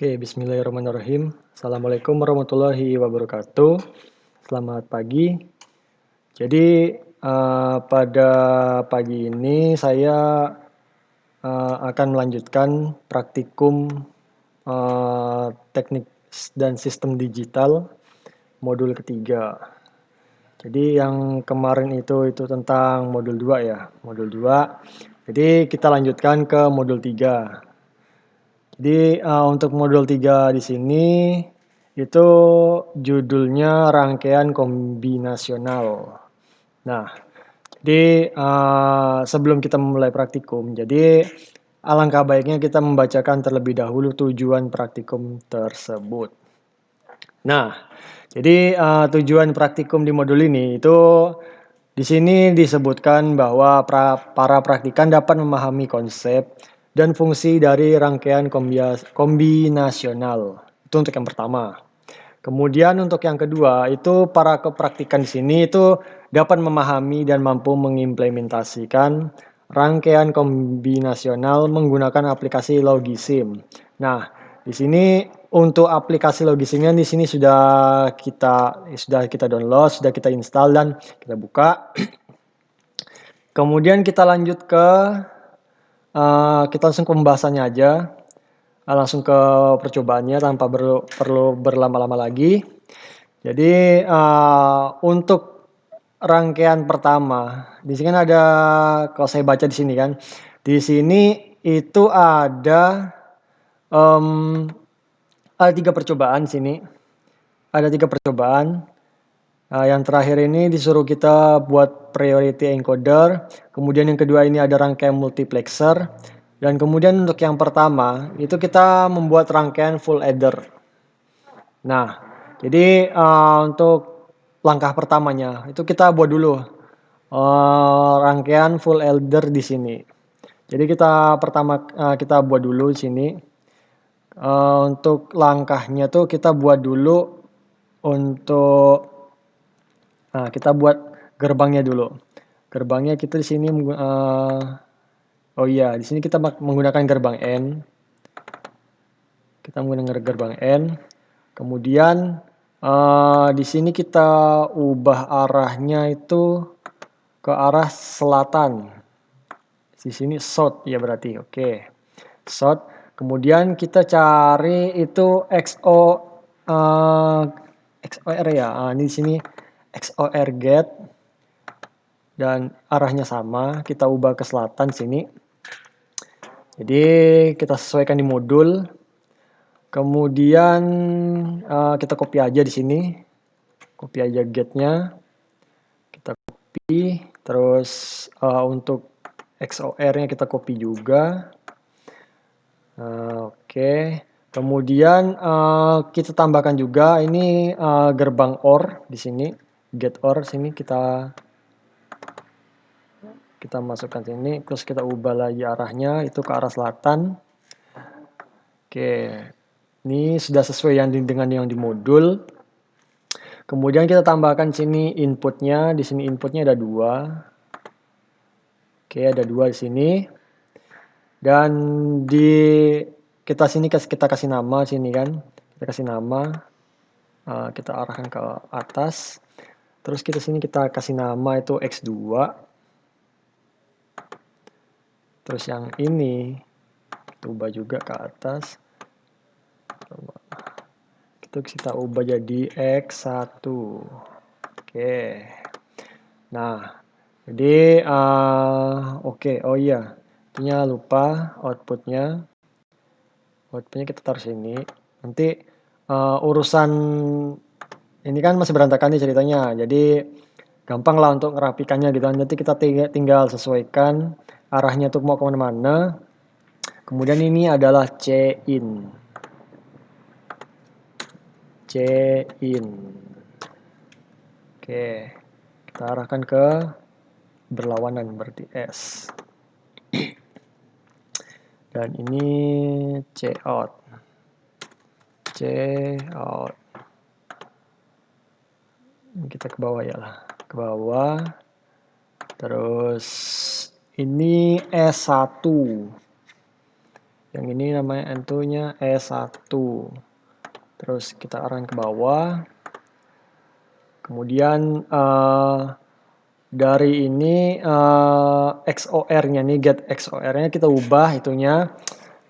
Oke, bismillahirrahmanirrahim. Assalamualaikum warahmatullahi wabarakatuh. Selamat pagi. Jadi, pada pagi ini saya akan melanjutkan praktikum teknik dan sistem digital modul ketiga. Jadi yang kemarin itu tentang modul 2 ya, modul 2. Jadi kita lanjutkan ke modul 3. Jadi untuk modul 3 di sini itu judulnya rangkaian kombinasional. Nah, jadi sebelum kita memulai praktikum, jadi alangkah baiknya kita membacakan terlebih dahulu tujuan praktikum tersebut. Nah, jadi tujuan praktikum di modul ini itu di sini disebutkan bahwa para praktikan dapat memahami konsep dan fungsi dari rangkaian kombinasional. Itu untuk yang pertama. Kemudian untuk yang kedua, itu para kepraktikan di sini itu dapat memahami dan mampu mengimplementasikan rangkaian kombinasional menggunakan aplikasi Logisim. Nah, di sini untuk aplikasi Logisimnya di sini sudah kita download, sudah kita install dan kita buka. Kemudian kita lanjut ke kita langsung ke pembahasannya aja. Langsung ke percobaannya tanpa perlu berlama-lama lagi. Jadi untuk rangkaian pertama, di sini kan ada, kalau saya baca di sini kan, di sini itu ada 3 percobaan sini. Ada 3 percobaan. Yang terakhir ini disuruh kita buat priority encoder. Kemudian yang kedua ini ada rangkaian multiplexer. Dan kemudian untuk yang pertama, itu kita membuat rangkaian full adder. Nah, jadi untuk langkah pertamanya, itu kita buat dulu rangkaian full adder di sini. Jadi kita buat dulu di sini. Untuk langkahnya tuh kita buat dulu untuk kita buat gerbangnya dulu. Gerbangnya kita di sini di sini kita menggunakan gerbang N. Kita menggunakan gerbang N. Kemudian di sini kita ubah arahnya itu ke arah selatan. Di sini south ya berarti. Oke. South. Kemudian kita cari itu XOR ya. Ini di sini XOR get. Dan arahnya sama, kita ubah ke selatan sini. Jadi kita sesuaikan di modul. Kemudian kita copy aja di sini. Copy aja get-nya. Kita copy, terus untuk XOR-nya kita copy juga. Oke. Kemudian kita tambahkan juga ini gerbang OR di sini. Get OR sini kita masukkan sini, terus kita ubah lagi arahnya itu ke arah selatan. Oke, ini sudah sesuai dengan yang di modul. Kemudian kita tambahkan sini inputnya, di sini inputnya ada 2. Oke, ada 2 di sini. Dan kita kasih nama sini kan, kita kasih nama, kita arahkan ke atas. Terus kita kasih nama itu X2. Terus yang ini kita ubah juga ke atas. Kita ubah jadi X1. Oke. Nah, jadi oke. Oh iya, intinya lupa outputnya kita taruh sini. Nanti urusan ini kan masih berantakan nih ceritanya. Jadi gampang lah untuk ngerapikannya gitu. Nanti kita tinggal sesuaikan arahnya tuh mau kemana-mana. Kemudian ini adalah C-in. Oke, kita arahkan ke berlawanan berarti S. Dan ini C-out. Kita ke bawah ya lah, ke bawah. Terus ini S1. Yang ini namanya N2-nya S1. Terus kita arahkan ke bawah. Kemudian dari ini XOR-nya nih, get XOR-nya kita ubah itunya.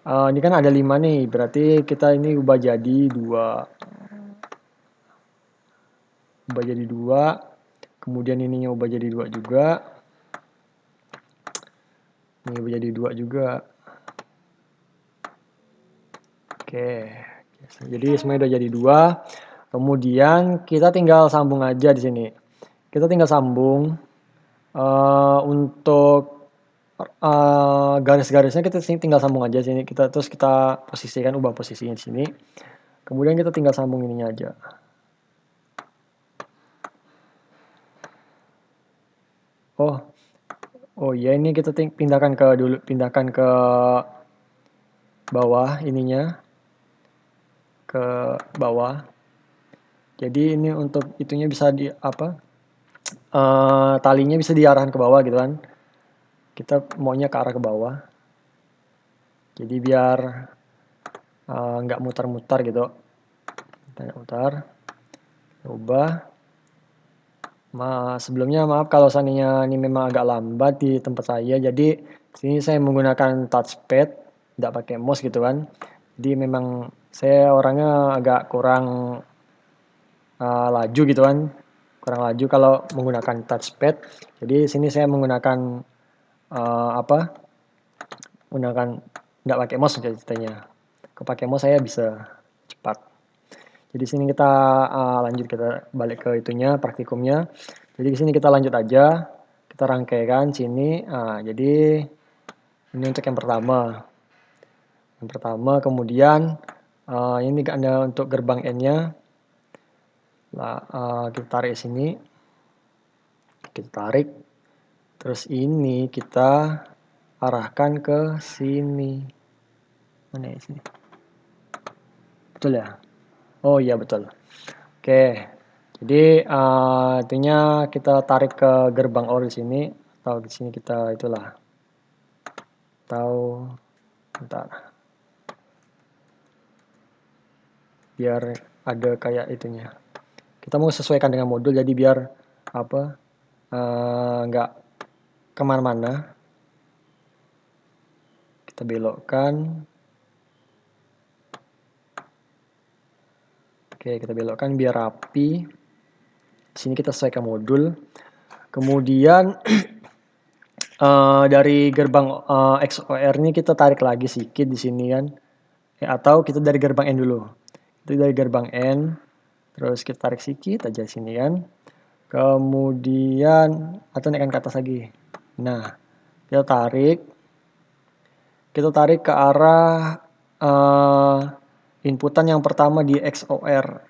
Ini kan ada 5 nih, berarti kita ini ubah jadi 2. Ubah jadi 2. Kemudian ininya ubah jadi 2 juga. Ini ubah jadi 2 juga. Oke. Jadi semuanya udah jadi 2. Kemudian kita tinggal sambung aja di sini. Kita tinggal sambung untuk garis-garisnya kita tinggal sambung aja sini. Terus kita posisikan, ubah posisinya di sini. Kemudian kita tinggal sambung ininya aja. Oh iya, ini kita pindahkan ke bawah ininya, ke bawah. Jadi ini untuk itunya bisa talinya bisa diarahkan ke bawah gitu kan. Kita maunya ke arah ke bawah. Jadi biar nggak mutar-mutar gitu. Kita nggak mutar. Ubah. Sebelumnya maaf kalau seandainya ini memang agak lambat di tempat saya. Jadi sini saya menggunakan touchpad, tidak pakai mouse gitu kan. Jadi memang saya orangnya agak kurang laju gitu kan. Kurang laju kalau menggunakan touchpad. Jadi sini saya menggunakan menggunakan tidak pakai mouse ceritanya. Kalau pakai mouse saya bisa cepat. Jadi sini kita lanjut, kita balik ke itunya, praktikumnya. Jadi di sini kita lanjut aja, kita rangkaikan sini. Jadi ini untuk yang pertama. Yang pertama, kemudian ini ada untuk gerbang N-nya. Kita tarik sini. Kita tarik. Terus ini kita arahkan ke sini. Mana ya sini? Betul ya? Oh iya betul. Oke. Jadi artinya kita tarik ke gerbang OR di sini, atau di sini kita itulah. Atau bentar. Biar ada kayak itunya. Kita mau sesuaikan dengan modul, jadi biar nggak kemana-mana. Kita belokkan. Oke, kita belokkan biar rapi. Di sini kita sesuaikan modul. Kemudian dari gerbang XOR ini kita tarik lagi sedikit di sini kan. Atau kita dari gerbang N dulu. Itu dari gerbang N. Terus kita tarik sedikit aja sini kan. Kemudian atau naikkan ke atas lagi. Nah, kita tarik ke arah inputan yang pertama di XOR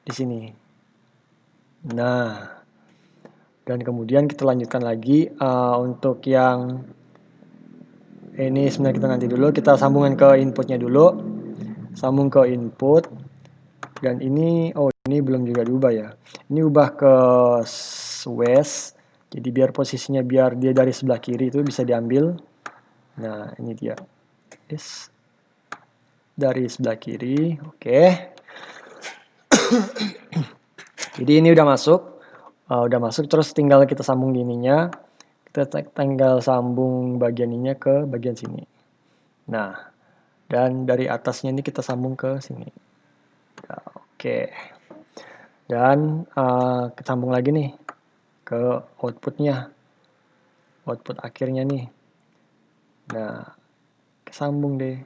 di sini. Nah, dan kemudian kita lanjutkan lagi untuk yang ini sebenarnya kita nanti dulu, kita sambungkan ke inputnya dulu. Sambung ke input. Dan ini ini belum juga diubah ya. Ini ubah ke switch. Jadi biar posisinya biar dia dari sebelah kiri itu bisa diambil. Nah, ini dia. Yes. Dari sebelah kiri. Oke. Jadi ini udah masuk. Terus tinggal kita sambung ininya. Kita tinggal sambung bagian ininya ke bagian sini. Nah, dan dari atasnya ini kita sambung ke sini. Nah, oke. Dan kita sambung lagi nih ke outputnya. Output akhirnya nih. Nah, sambung deh.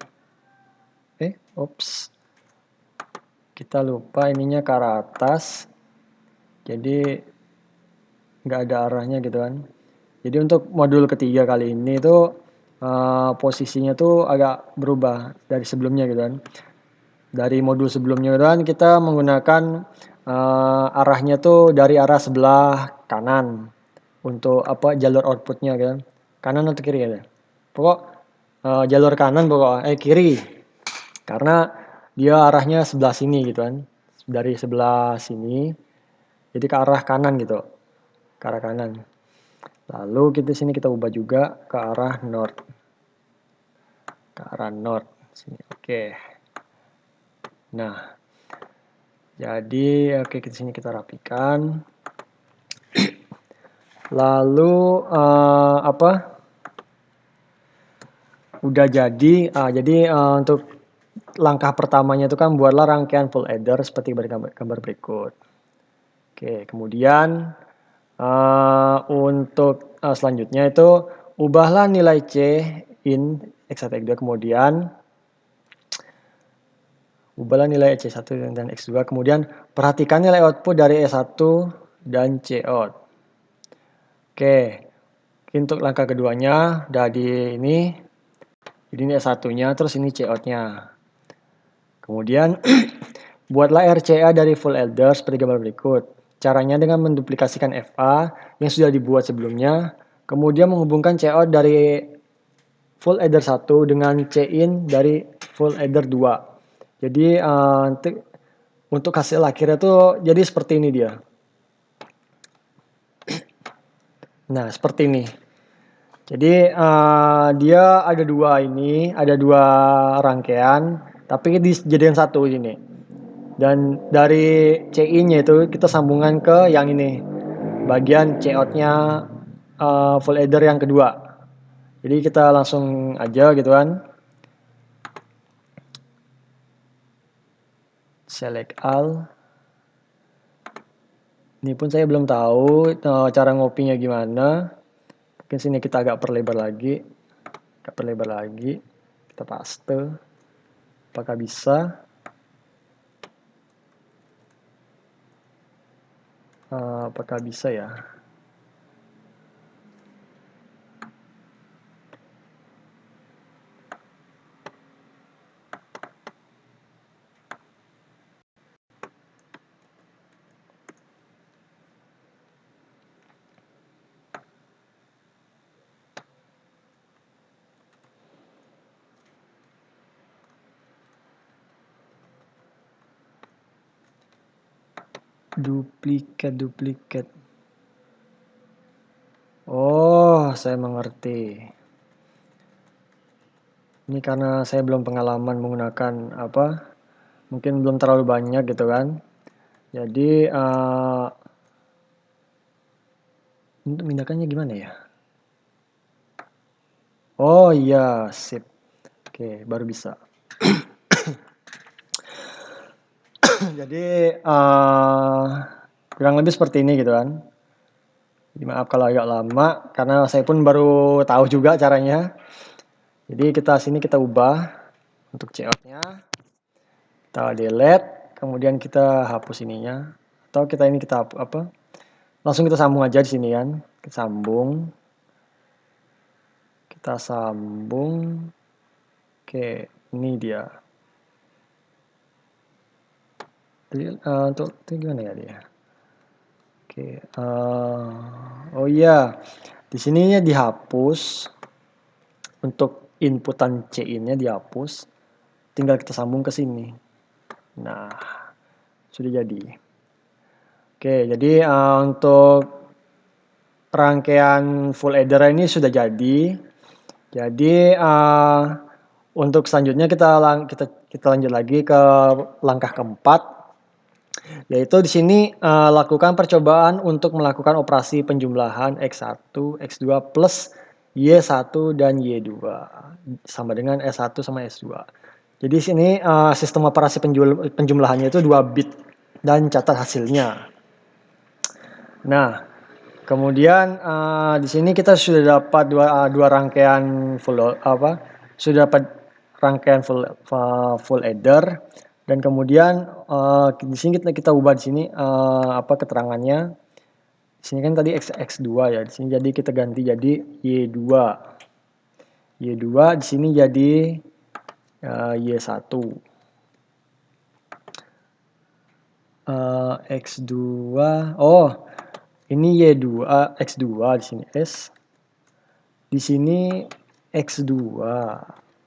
Oops. Kita lupa ininya ke arah atas. Jadi nggak ada arahnya gitu kan. Jadi untuk modul ketiga kali ini tuh posisinya tuh agak berubah dari sebelumnya gitu kan. Dari modul sebelumnya kan kita menggunakan arahnya tuh dari arah sebelah kanan untuk jalur outputnya kan. Kanan atau kiri ya? Pokok jalur kanan kiri. Karena dia arahnya sebelah sini gitu kan. Dari sebelah sini. Jadi ke arah kanan gitu. Ke arah kanan. Lalu sini kita ubah juga ke arah north. Ke arah north. Sini, oke. Nah, jadi oke di sini kita rapikan. Lalu apa? Udah jadi. Untuk langkah pertamanya itu kan buatlah rangkaian full adder seperti gambar berikut. Oke, kemudian untuk selanjutnya itu ubahlah nilai C in X1, X2, kemudian ubahlah nilai C1 dan X2, kemudian perhatikan nilai output dari E1 dan Cout. Oke, untuk langkah keduanya udah di ini, jadi ini E1-nya, terus ini Cout-nya. Kemudian buatlah RCA dari full adder seperti gambar berikut. Caranya dengan menduplikasikan FA yang sudah dibuat sebelumnya, kemudian menghubungkan Cout dari full adder 1 dengan C-in dari full adder 2. Jadi untuk hasil akhirnya tuh jadi seperti ini dia. Nah, seperti ini. Jadi dia ada dua rangkaian, tapi dijadikan satu ini. Dan dari C-in-nya itu kita sambungan ke yang ini, bagian C-out-nya full adder yang kedua. Jadi kita langsung aja gitu kan. Select all. Ini pun saya belum tahu cara ngopinya gimana. Mungkin sini kita agak perlebar lagi. Kita paste. Apakah bisa? Apakah bisa ya? Duplikat. Oh, saya mengerti. Ini karena saya belum pengalaman menggunakan mungkin belum terlalu banyak gitu kan. Jadi untuk mindakannya gimana ya? Oh iya, sip. Oke, baru bisa. Jadi kurang lebih seperti ini gitu kan. Jadi maaf kalau agak lama karena saya pun baru tahu juga caranya. Jadi kita ubah untuk Cout-nya. Kita delete, kemudian kita hapus ininya. Atau kita langsung kita sambung aja di sini kan. Kita sambung. Oke, ini dia. Jadi untuk itu gimana ya dia? Oke, oh iya, di sininya dihapus. Untuk inputan C-in-nya dihapus, tinggal kita sambung ke sini. Nah, sudah jadi. Oke, jadi untuk rangkaian full adder ini sudah jadi. Jadi untuk selanjutnya kita lanjut lagi ke langkah keempat, yaitu di sini lakukan percobaan untuk melakukan operasi penjumlahan X1, X2 plus Y1 dan Y2 sama dengan S1 sama S2. Jadi sini sistem operasi penjumlahannya itu 2 bit dan catat hasilnya. Nah, kemudian di sini kita sudah dapat dua rangkaian full adder, dan kemudian di sini kita ubah di sini keterangannya. Di sini kan tadi X2 ya, di sini jadi kita ganti jadi Y2. Y2 di sini jadi Y1. X2. Oh, ini Y2, X2 di sini S. Di sini X2.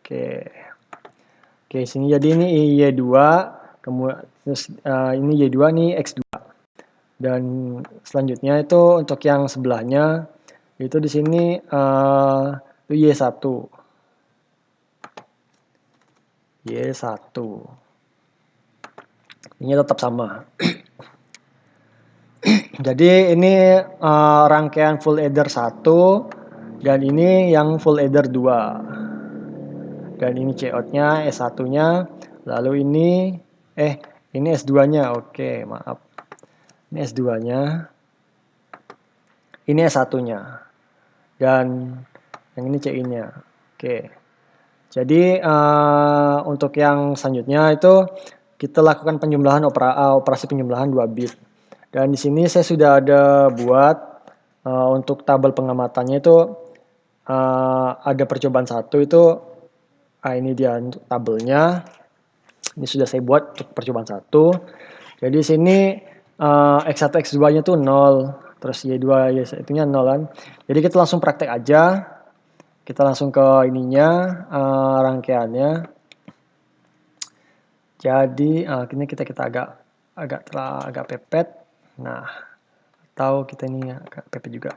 Oke, sini jadi ini Y2, kemudian terus ini Y2 nih X2. Dan selanjutnya itu untuk yang sebelahnya itu di sini itu Y1. Y1. Ini tetap sama. Jadi ini rangkaian full adder 1 dan ini yang full adder 2. Dan ini cout-nya, S1-nya, lalu ini ini S2-nya. Oke, maaf. Ini S2-nya. Ini S1-nya. Dan yang ini CI-nya. Oke. Jadi untuk yang selanjutnya itu kita lakukan penjumlahan operasi penjumlahan 2 bit. Dan di sini saya sudah ada buat untuk tabel pengamatannya itu ada percobaan 1 itu ini dia untuk tabelnya. Ini sudah saya buat untuk percobaan 1. Jadi di sini X1 X2-nya tuh 0, terus Y2 Y1-nya 0 kan. Jadi kita langsung praktek aja. Kita langsung ke ininya rangkaiannya. Jadi ini kita agak pepet. Nah, atau kita ini agak pepet juga.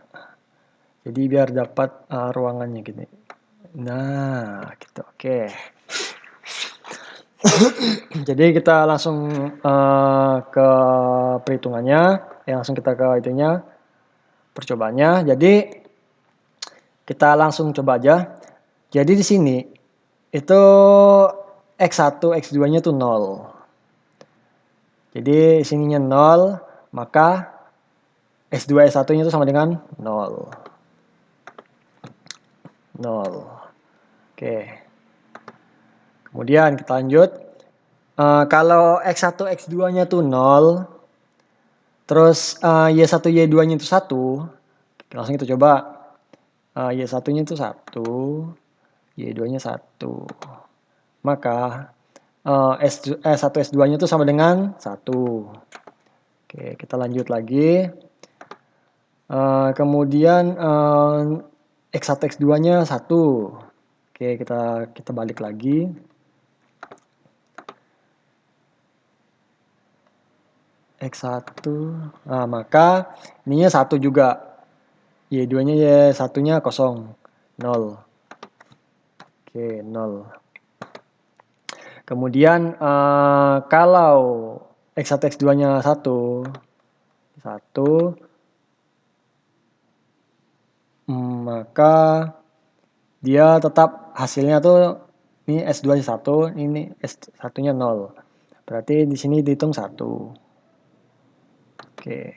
Jadi biar dapat ruangannya gini. Nah, gitu. Oke. Jadi kita langsung ke perhitungannya. Langsung kita ke itunya percobaannya. Jadi kita langsung coba aja. Jadi di sini itu X1, X2-nya tuh 0. Jadi sininya 0, maka S2, S1-nya itu sama dengan 0. 0. Oke. Kemudian kita lanjut. Kalau X1, X2-nya tuh 0, terus Y1, Y2-nya itu 1, langsung kita coba. Y1-nya itu 1, Y2-nya 1. Maka S1, S2-nya itu sama dengan 1. Oke, kita lanjut lagi. Kemudian X1, X2-nya 1. Oke, kita balik lagi. X1. Nah, maka ininya 1 juga. Y2-nya Y1-nya 0. 0. Oke, 0. Kemudian kalau X1, X2-nya 1, maka dia tetap hasilnya tuh ini S2-nya 1, ini S1-nya 0. Berarti di sini dihitung 1. Oke.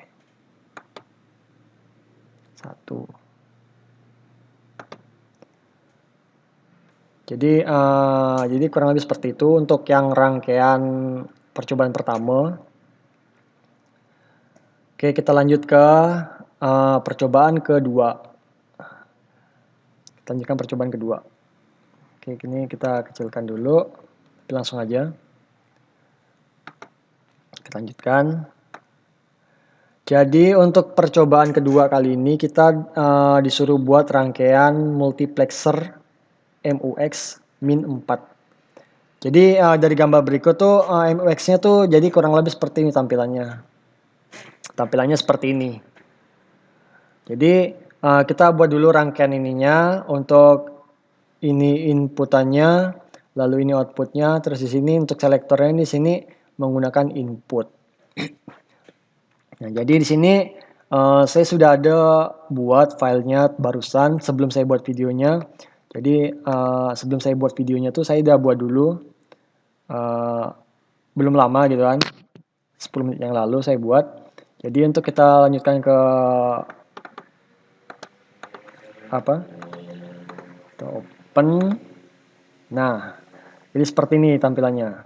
1. Jadi kurang lebih seperti itu untuk yang rangkaian percobaan pertama. Oke, kita lanjut ke percobaan kedua. Kita lanjutkan percobaan kedua. Oke, ini kita kecilkan dulu. Langsung aja. Kita lanjutkan. Jadi untuk percobaan kedua kali ini kita disuruh buat rangkaian multiplexer MUX min 4. Jadi dari gambar berikut tuh MUX-nya tuh jadi kurang lebih seperti ini tampilannya. Tampilannya seperti ini. Jadi kita buat dulu rangkaian ininya untuk ini inputannya, lalu ini outputnya, terus di sini untuk selektornya di sini menggunakan input. Nah, jadi di sini saya sudah ada buat filenya barusan sebelum saya buat videonya. Jadi sebelum saya buat videonya tuh saya udah buat dulu, belum lama gitu kan, 10 menit yang lalu saya buat. Jadi untuk kita lanjutkan ke kita open. Nah, jadi seperti ini tampilannya.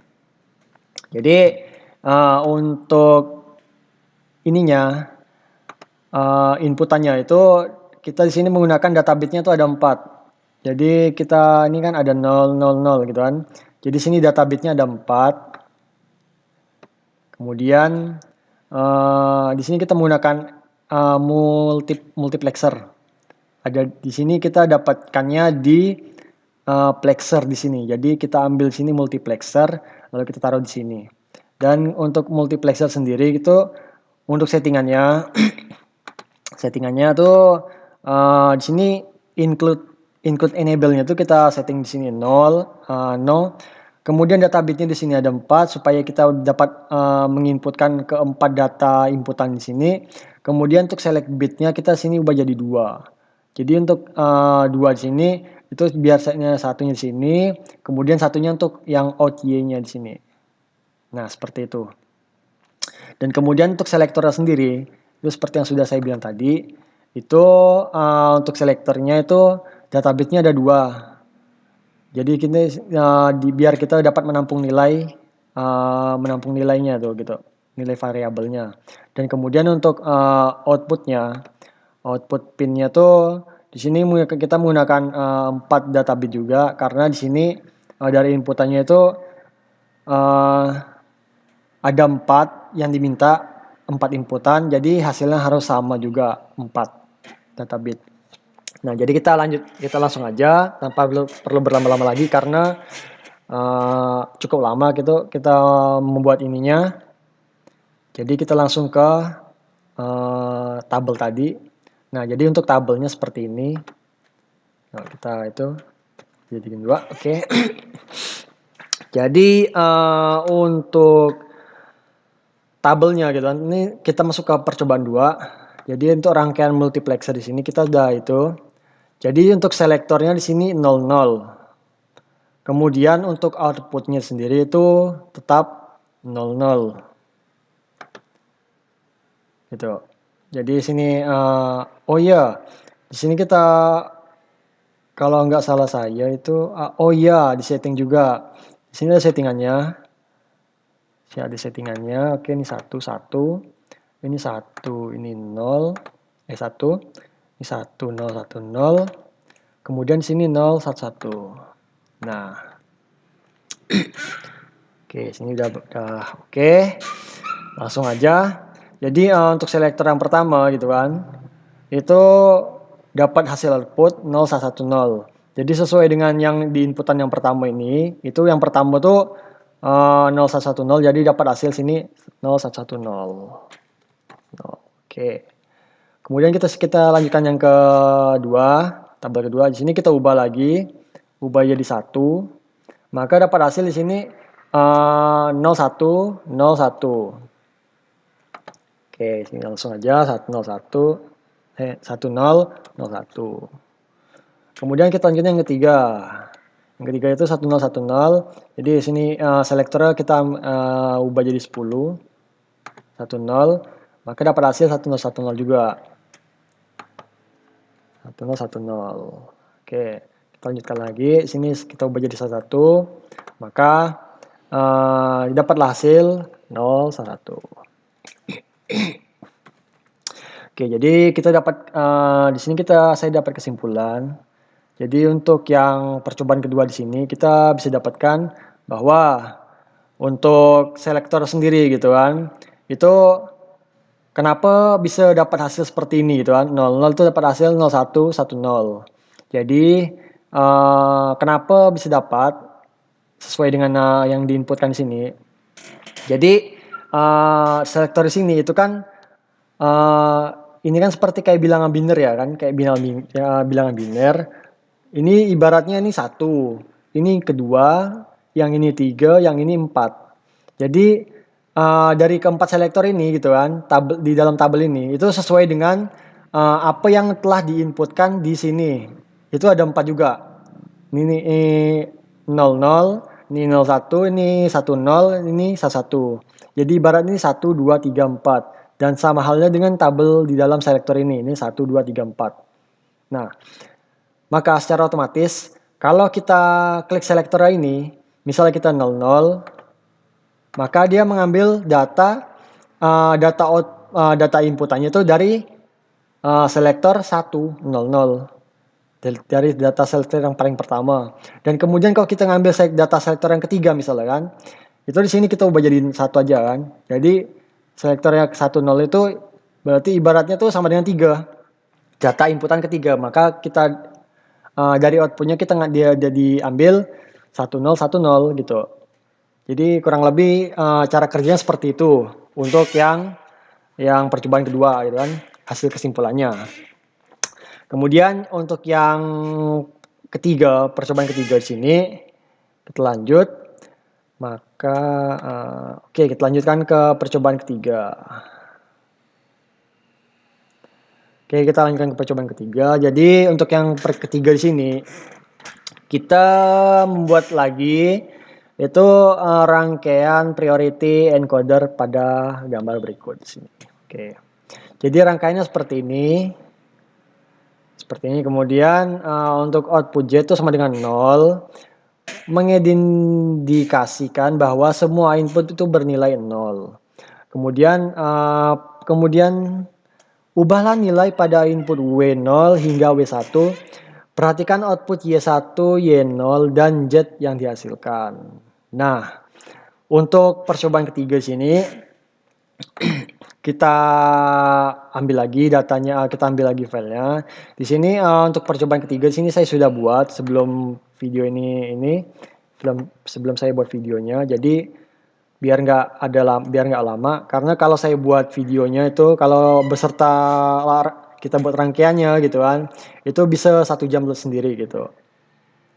Jadi untuk ininya inputannya itu kita di sini menggunakan data bitnya itu ada 4. Jadi kita ini kan ada 000 gitu kan. Jadi sini data bitnya ada 4. Kemudian di sini kita menggunakan multiplexer. Ada di sini kita dapatkannya di plexer di sini. Jadi kita ambil sini multiplexer lalu kita taruh di sini. Dan untuk multiplexer sendiri itu untuk settingannya tuh di sini include enable-nya tuh kita setting di sini 0, no. Kemudian data bitnya di sini ada 4 supaya kita dapat menginputkan ke 4 data inputan di sini. Kemudian untuk select bitnya kita sini ubah jadi 2. Jadi untuk 2 di sini itu biasanya satunya di sini, kemudian satunya untuk yang out Y-nya di sini. Nah, seperti itu. Dan kemudian untuk selektornya sendiri, itu seperti yang sudah saya bilang tadi, itu untuk selektornya itu data bitnya ada 2. Jadi kita biar kita dapat menampung nilainya tuh gitu, nilai variabelnya. Dan kemudian untuk outputnya, output pinnya tuh di sini kita menggunakan 4 data bit juga karena di sini dari inputannya itu ada 4 yang diminta, 4 inputan, jadi hasilnya harus sama juga 4 data bit. Nah, jadi kita langsung aja tanpa perlu berlama-lama lagi karena cukup lama gitu kita membuat ininya. Jadi kita langsung ke tabel tadi. Nah, jadi untuk tabelnya seperti ini. Nah, kita itu jadikan 2, oke. Jadi untuk tabelnya gitu kan, ini kita masuk ke percobaan 2. Jadi untuk rangkaian multiplexer di sini kita udah itu. Jadi untuk selektornya di sini 00. Kemudian untuk outputnya sendiri itu tetap 00. Gitu. Jadi di sini oh iya, di sini kita kalau nggak salah saya itu oh iya di setting juga. Di sini ada settingannya. Ada settingannya. Oke, ini 1 1. Ini 1, ini 0. 1. Ini 1 0 1 0. Kemudian sini 0 1 1. Nah. Oke, sini udah oke. Langsung aja. Jadi untuk selektor yang pertama gitu kan, itu dapat hasil output 0 1 1 0. Jadi sesuai dengan yang di inputan yang pertama ini, itu yang pertama tuh 0 1 1 0, jadi dapat hasil sini 0 1 1 0. Oke. Kemudian kita lanjutkan yang kedua, tabel kedua. Di sini kita ubah lagi, ubah jadi 1. Maka dapat hasil di sini 01 01. Oke, sini langsung aja 101 10 01. Kemudian kita lanjutkan yang ketiga. Yang ketiga itu 1010. Jadi di sini selektornya kita ubah jadi 10 10. Maka dapat hasil 1010 juga. 1010. Oke, kita lanjutkan lagi. Sini kita ubah jadi 11. Maka dapatlah hasil 01. Oke, jadi kita dapat di sini saya dapat kesimpulan. Jadi untuk yang percobaan kedua di sini kita bisa dapatkan bahwa untuk selektor sendiri gitu kan, itu kenapa bisa dapat hasil seperti ini gitu kan, 00 itu dapat hasil 01 10. Jadi kenapa bisa dapat sesuai dengan yang diinputkan di sini. Jadi selektor di sini itu kan ini kan seperti kayak bilangan biner ya kan, kayak bilangan biner. Ini ibaratnya ini 1, ini kedua, yang ini 3, yang ini 4. Jadi dari keempat selektor ini gitu kan, di dalam tabel ini itu sesuai dengan apa yang telah diinputkan di sini. Itu ada 4 juga. Ini 00, ini 01, ini 10, ini 11. Jadi ibarat ini 1 2 3 4. Dan sama halnya dengan tabel di dalam selektor ini 1 2 3 4. Nah, maka secara otomatis kalau kita klik selektor ini, misalnya kita 00, maka dia mengambil data inputannya itu dari selektor 1 00. Dari data selektor yang paling pertama. Dan kemudian kalau kita ngambil data selektor yang ketiga misalnya kan, itu di sini kita ubah jadi 1 aja kan. Jadi selektor yang 10 itu berarti ibaratnya tuh sama dengan 3. Data inputan ketiga. Maka kita dari outputnya dia ambil 1010 gitu. Jadi kurang lebih cara kerjanya seperti itu untuk yang percobaan kedua gitu kan, hasil kesimpulannya. Kemudian untuk yang ketiga, percobaan ketiga di sini kita lanjut. Maka oke, kita lanjutkan ke percobaan ketiga. Oke, kita lanjutkan ke percobaan ketiga. Jadi untuk yang ketiga di sini kita membuat lagi itu rangkaian priority encoder pada gambar berikut di sini. Oke. Jadi rangkaiannya seperti ini. Seperti ini. Kemudian untuk output J itu sama dengan 0. Mengindikasikan bahwa semua input itu bernilai 0. Kemudian ubahlah nilai pada input W0 hingga W1. Perhatikan output Y1, Y0, dan Z yang dihasilkan. Nah, untuk percobaan ketiga sini, kita ambil lagi datanya, kita ambil lagi filenya. Di sini untuk percobaan ketiga sini saya sudah buat sebelum video ini sebelum saya buat videonya. Jadi biar nggak lama, karena kalau saya buat videonya itu kalau beserta kita buat rangkaiannya gitu kan, itu bisa 1 jam sendiri gitu,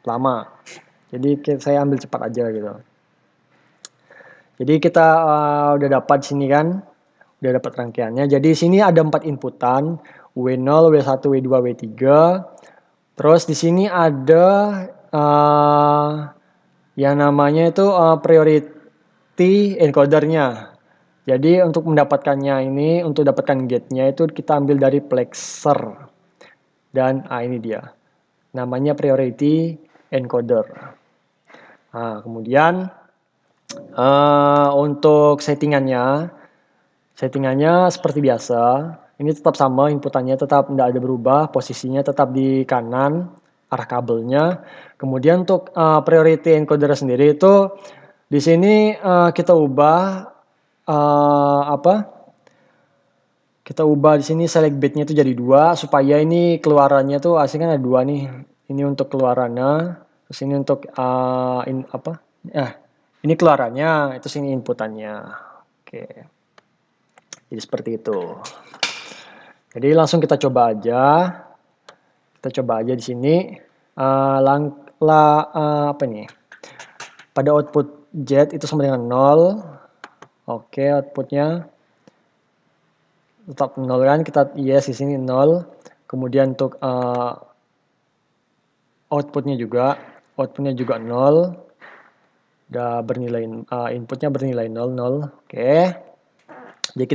lama. Jadi saya ambil cepat aja gitu. Jadi kita udah dapat sini kan, udah dapat rangkaiannya. Jadi sini ada 4 inputan, W0, W1, W2, W3. Terus di sini ada yang namanya itu priority encodernya. Jadi untuk mendapatkannya ini, untuk dapatkan gate-nya itu kita ambil dari plexer. Dan ini dia. Namanya priority encoder. Nah, kemudian untuk settingannya seperti biasa. Ini tetap sama, inputannya tetap tidak ada berubah, posisinya tetap di kanan, arah kabelnya. Kemudian untuk priority encoder sendiri itu di sini kita ubah kita ubah di sini select bit-nya itu jadi 2 supaya ini keluarannya tuh aslinya ada 2 nih. Ini untuk keluarannya, terus ini untuk ini keluarannya, itu sini inputannya. Oke. Jadi seperti itu. Jadi langsung kita coba aja. Kita coba aja di sini. Apa nih? Pada output Z itu sama dengan 0. Oke, outputnya tetap 0 kan, kita yes di sini 0. Kemudian untuk outputnya juga 0. Udah bernilai inputnya bernilai 0. Oke. Jadi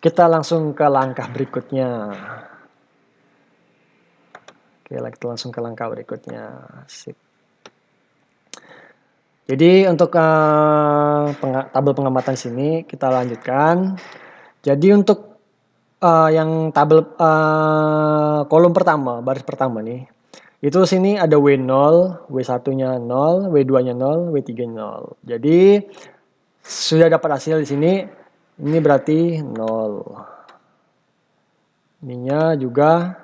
kita langsung ke langkah berikutnya. Oke, kita langsung ke langkah berikutnya. Sip. Jadi untuk tabel pengamatan sini kita lanjutkan. Jadi untuk yang tabel kolom pertama, baris pertama nih. Itu sini ada W0, W1-nya 0, W2-nya 0, W3-nya 0. Jadi sudah dapat hasil di sini. Ini berarti 0. Ininya juga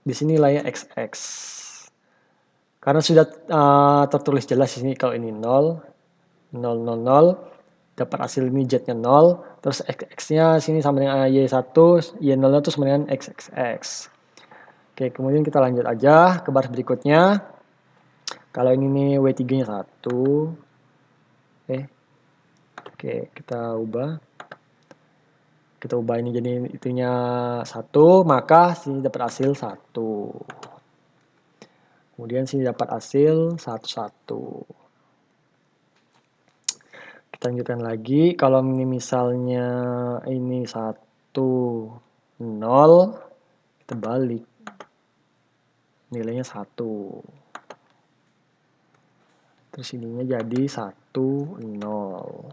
di sini nilainya XX. Karena sudah tertulis jelas di sini kalau ini 0, 0, 0, 0. Dapat hasil ini Z-nya 0. Terus X-nya sini sama dengan Y1, Y0-nya itu sama dengan XXX. Oke, kemudian kita lanjut aja ke baris berikutnya. Kalau ini nih W3-nya 1. Oke, kita ubah. Kita ubah ini jadi itunya 1, maka sini dapat hasil 1. Kemudian sini dapat hasil 1. Kita lanjutkan lagi. Kalau ini misalnya ini 1, 0, kita balik. Nilainya 1. Terus ininya jadi 1, 0.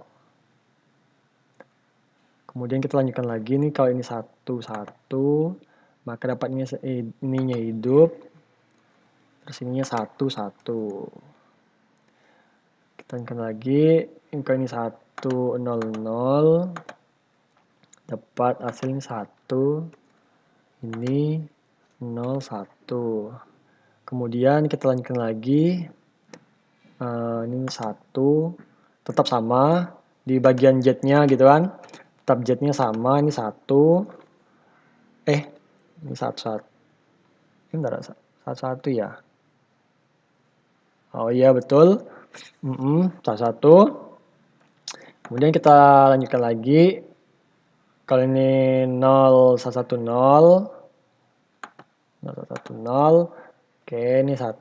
Kemudian kita lanjutkan lagi nih, kalau ini 1, 1, maka dapatnya ininya hidup. Terus ininya 1, 1. Kita lanjutkan lagi, kalau ini 1, 0, 0. Dapat hasilnya 1. Ini 0, 1. Kemudian kita lanjutkan lagi. Ini 1. Tetap sama. Di bagian Z-nya gitu kan. Tetap Z-nya sama. Ini 1. Ini 1, 1. Ini enggak ada 1, 1 ya. Oh iya betul. Salah satu. Kemudian kita lanjutkan lagi. Kalau ini 0, salah satu 0. 0, 1, 0. Oke, ini 1.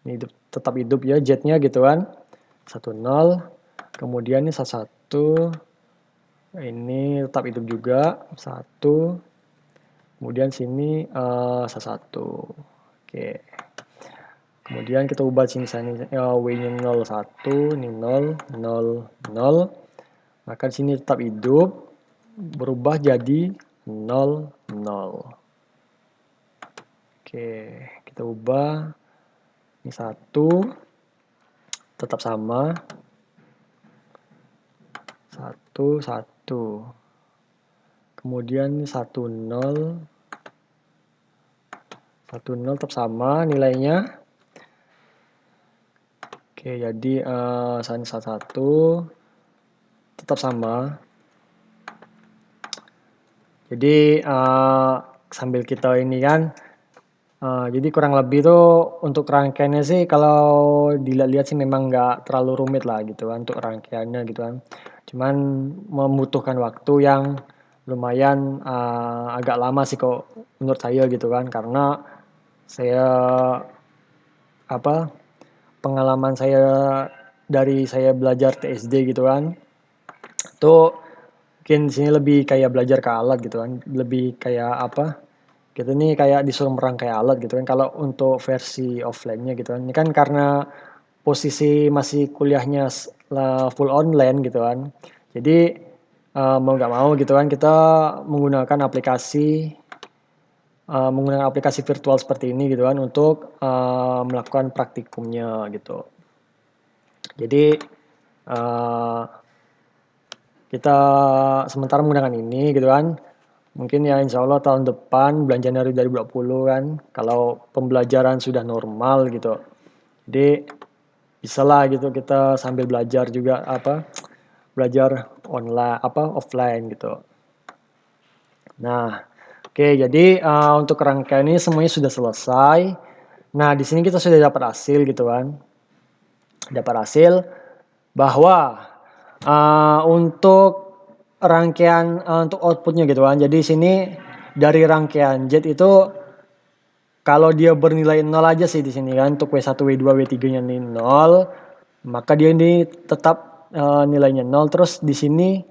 Ini tetap hidup ya Z-nya gitu kan. 1, 0. Kemudian ini 1. Ini tetap hidup juga. 1. Kemudian sini 1. Oke. Kemudian kita ubah sini W-nya 0, 1, ini 0, 0, 0. Maka di sini tetap hidup, berubah jadi 0, 0. Oke, kita ubah. Ini 1, tetap sama. 1, 1. Kemudian 1, 0. 1, 0 tetap sama nilainya. Oke, jadi 1, 1 tetap sama. Jadi sambil kita ini kan, jadi kurang lebih tuh untuk rangkaiannya sih kalau dilihat-lihat sih memang nggak terlalu rumit lah gitu kan untuk rangkaiannya gitu kan. Cuman membutuhkan waktu yang lumayan agak lama sih kok menurut saya gitu kan, karena saya pengalaman saya dari saya belajar TSD gitu kan, itu mungkin di sini lebih kayak belajar ke alat gitu kan, lebih kayak kita ini kayak disuruh merangkai alat gitu kan. Kalau untuk versi offline-nya gitu kan, ini kan karena posisi masih kuliahnya full online gitu kan. Jadi mau nggak mau gitu kan kita menggunakan aplikasi virtual seperti ini gitu kan untuk melakukan praktikumnya gitu. Jadi kita sementara menggunakan ini gitu kan. Mungkin ya insya Allah tahun depan bulan Januari 2020 kan, kalau pembelajaran sudah normal gitu. Jadi bisalah gitu kita sambil belajar juga belajar online offline gitu. Nah, oke, jadi untuk rangkaian ini semuanya sudah selesai. Nah, di sini kita sudah dapat hasil gitu kan. Dapat hasil bahwa untuk rangkaian untuk outputnya gitu kan. Jadi sini dari rangkaian Z itu kalau dia bernilai 0 aja sih di sini kan, untuk W1, W2, W3-nya ini 0, maka dia ini tetap nilainya 0. Terus di sini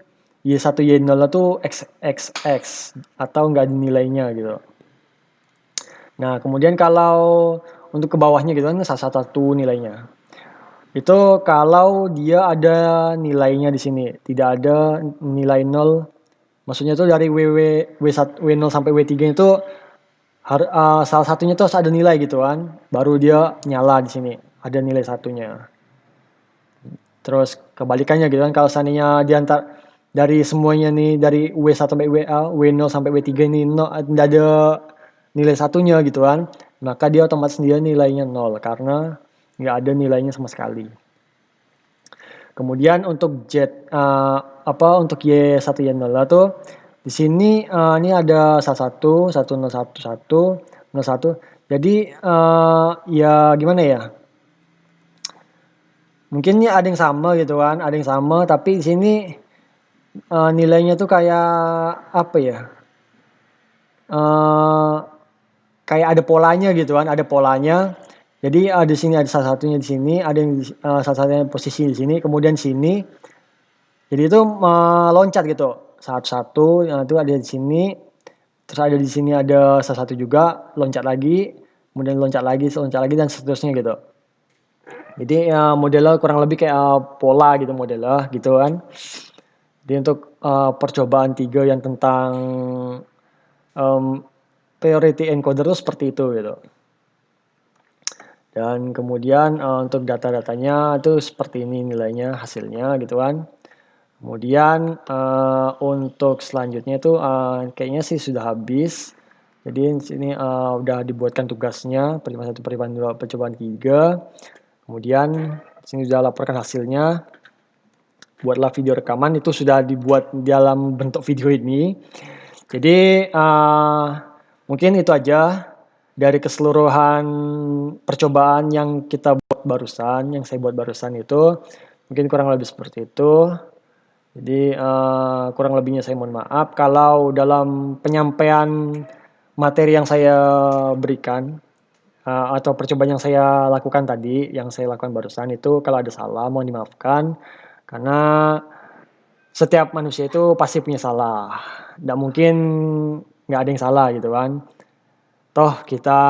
Y1, Y0 itu XXX atau enggak nilainya gitu. Nah, kemudian kalau untuk ke bawahnya gitu kan satu nilainya. Itu kalau dia ada nilainya di sini, tidak ada nilai 0. Maksudnya itu dari W1, W0 sampai W3 itu salah satunya tuh harus ada nilai gitu kan, baru dia nyala di sini, ada nilai satunya. Terus kebalikannya gitu kan, kalau seandainya dari semuanya nih, dari W1 sampai W0 sampai W3 ini tidak ada nilai satunya gitu kan, maka dia otomatis dia nilainya 0 karena nggak ada nilainya sama sekali. Kemudian untuk untuk Y1 Y0 tuh di sini ini ada 1, 1, 0, 1, 1, 0, 1. Jadi ya gimana ya? Mungkin ada yang sama gitu kan, ada yang sama tapi di sini nilainya tuh kayak apa ya? Kayak ada polanya gitu kan, ada polanya. Jadi di sini ada salah satunya di sini, ada yang salah satunya posisi di sini, kemudian sini. Jadi itu loncat gitu, satu-satu, itu ada di sini, terus ada di sini ada salah satu juga, loncat lagi, kemudian loncat lagi, dan seterusnya gitu. Jadi modelnya kurang lebih kayak pola gitu modelnya gitu kan. Jadi untuk percobaan 3 yang tentang priority encoder itu seperti itu gitu. Dan kemudian untuk data-datanya itu seperti ini nilainya, hasilnya gitu kan. Kemudian untuk selanjutnya itu kayaknya sih sudah habis. Jadi di sini udah dibuatkan tugasnya, percobaan 1, percobaan 2, percobaan 3. Kemudian di sini sudah laporkan hasilnya. Buatlah video rekaman, itu sudah dibuat dalam bentuk video ini. Jadi mungkin itu aja. dari keseluruhan percobaan yang saya buat barusan itu, mungkin kurang lebih seperti itu. Jadi, kurang lebihnya saya mohon maaf kalau dalam penyampaian materi yang saya berikan, atau percobaan yang saya lakukan tadi, yang saya lakukan barusan itu kalau ada salah mohon dimaafkan, karena setiap manusia itu pasti punya salah, nggak mungkin nggak ada yang salah gitu kan. Toh kita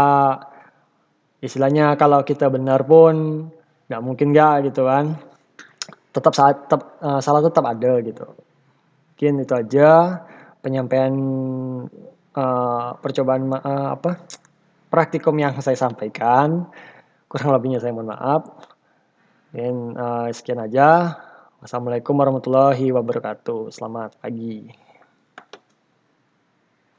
istilahnya kalau kita benar pun nggak mungkin nggak gitu kan, salah tetap ada gitu. Mungkin itu aja penyampaian, percobaan praktikum yang saya sampaikan, kurang lebihnya saya mohon maaf. Dan, sekian aja. Wassalamualaikum warahmatullahi wabarakatuh. Selamat pagi.